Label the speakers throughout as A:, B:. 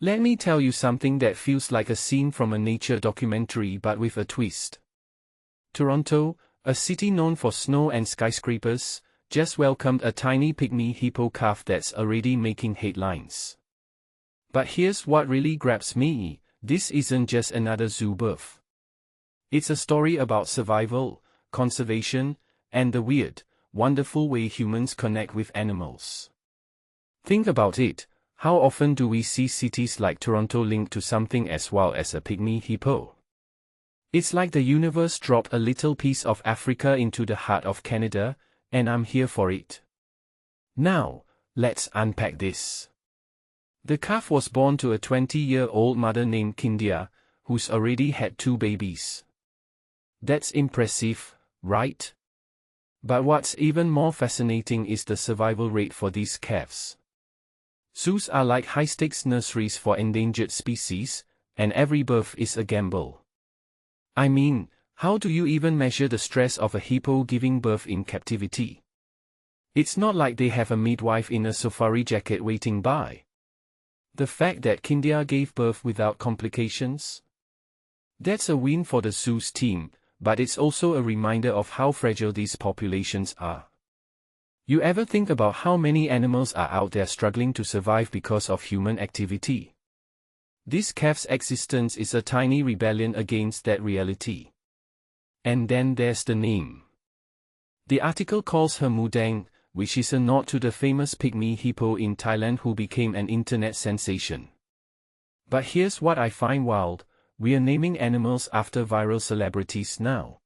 A: Let me tell you something that feels like a scene from a nature documentary but with a twist. Toronto, a city known for snow and skyscrapers, just welcomed a tiny pygmy hippo calf that's already making headlines. But here's what really grabs me: this isn't just another zoo birth. It's a story about survival, conservation, and the weird, wonderful way humans connect with animals. Think about it. How often do we see cities like Toronto linked to something as wild as a pygmy hippo? It's like the universe dropped a little piece of Africa into the heart of Canada, and I'm here for it. Now, let's unpack this. The calf was born to a 20-year-old mother named Kindia, who's already had 2 babies. That's impressive, right? But what's even more fascinating is the survival rate for these calves. Zoos are like high-stakes nurseries for endangered species, and every birth is a gamble. I mean, how do you even measure the stress of a hippo giving birth in captivity? It's not like they have a midwife in a safari jacket waiting by. The fact that Kindia gave birth without complications? That's a win for the zoo's team, but it's also a reminder of how fragile these populations are. You ever think about how many animals are out there struggling to survive because of human activity? This calf's existence is a tiny rebellion against that reality. And then there's the name. The article calls her Mudang, which is a nod to the famous pygmy hippo in Thailand who became an internet sensation. But here's what I find wild: we're naming animals after viral celebrities now.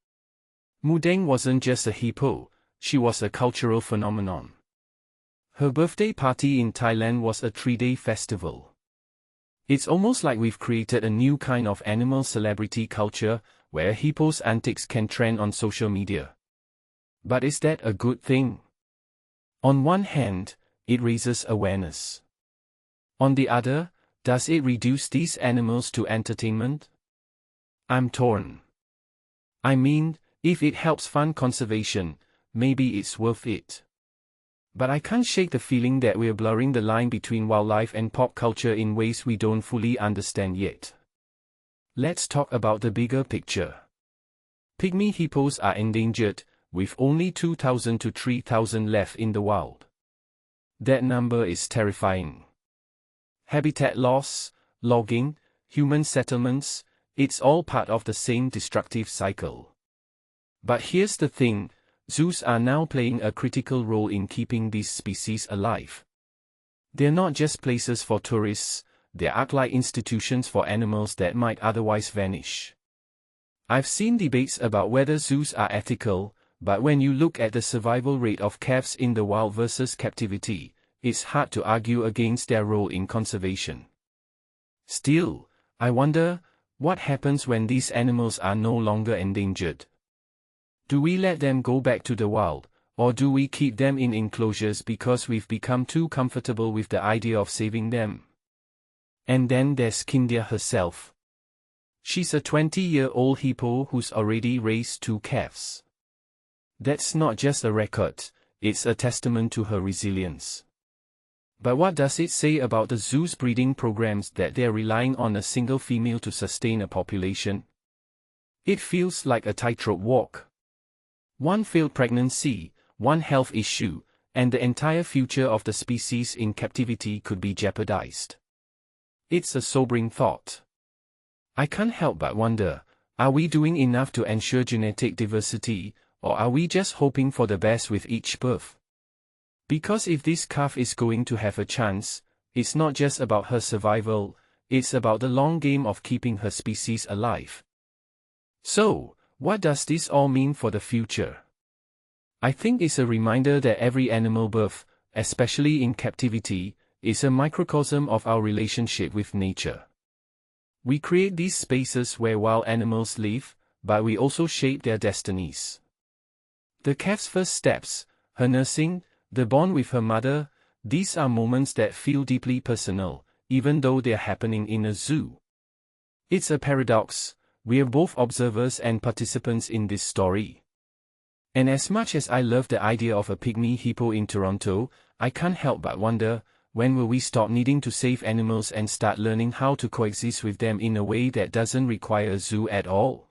A: Mudang wasn't just a hippo, she was a cultural phenomenon. Her birthday party in Thailand was a 3-day festival. It's almost like we've created a new kind of animal celebrity culture, where hippos' antics can trend on social media. But is that a good thing? On one hand, it raises awareness. On the other, does it reduce these animals to entertainment? I'm torn. I mean, if it helps fund conservation, maybe it's worth it. But I can't shake the feeling that we're blurring the line between wildlife and pop culture in ways we don't fully understand yet. Let's talk about the bigger picture. Pygmy hippos are endangered, with only 2,000 to 3,000 left in the wild. That number is terrifying. Habitat loss, logging, human settlements, it's all part of the same destructive cycle. But here's the thing: zoos are now playing a critical role in keeping these species alive. They're not just places for tourists, they act like institutions for animals that might otherwise vanish. I've seen debates about whether zoos are ethical, but when you look at the survival rate of calves in the wild versus captivity, it's hard to argue against their role in conservation. Still, I wonder, what happens when these animals are no longer endangered? Do we let them go back to the wild, or do we keep them in enclosures because we've become too comfortable with the idea of saving them? And then there's Kindia herself. She's a 20-year-old hippo who's already raised 2 calves. That's not just a record, it's a testament to her resilience. But what does it say about the zoo's breeding programs that they're relying on a single female to sustain a population? It feels like a tightrope walk. One failed pregnancy, one health issue, and the entire future of the species in captivity could be jeopardized. It's a sobering thought. I can't help but wonder, are we doing enough to ensure genetic diversity, or are we just hoping for the best with each birth? Because if this calf is going to have a chance, it's not just about her survival, it's about the long game of keeping her species alive. So, what does this all mean for the future? I think it's a reminder that every animal birth, especially in captivity, is a microcosm of our relationship with nature. We create these spaces where wild animals live, but we also shape their destinies. The calf's first steps, her nursing, the bond with her mother, these are moments that feel deeply personal, even though they're happening in a zoo. It's a paradox, we're both observers and participants in this story. And as much as I love the idea of a pygmy hippo in Toronto, I can't help but wonder, When will we stop needing to save animals and start learning how to coexist with them in a way that doesn't require a zoo at all?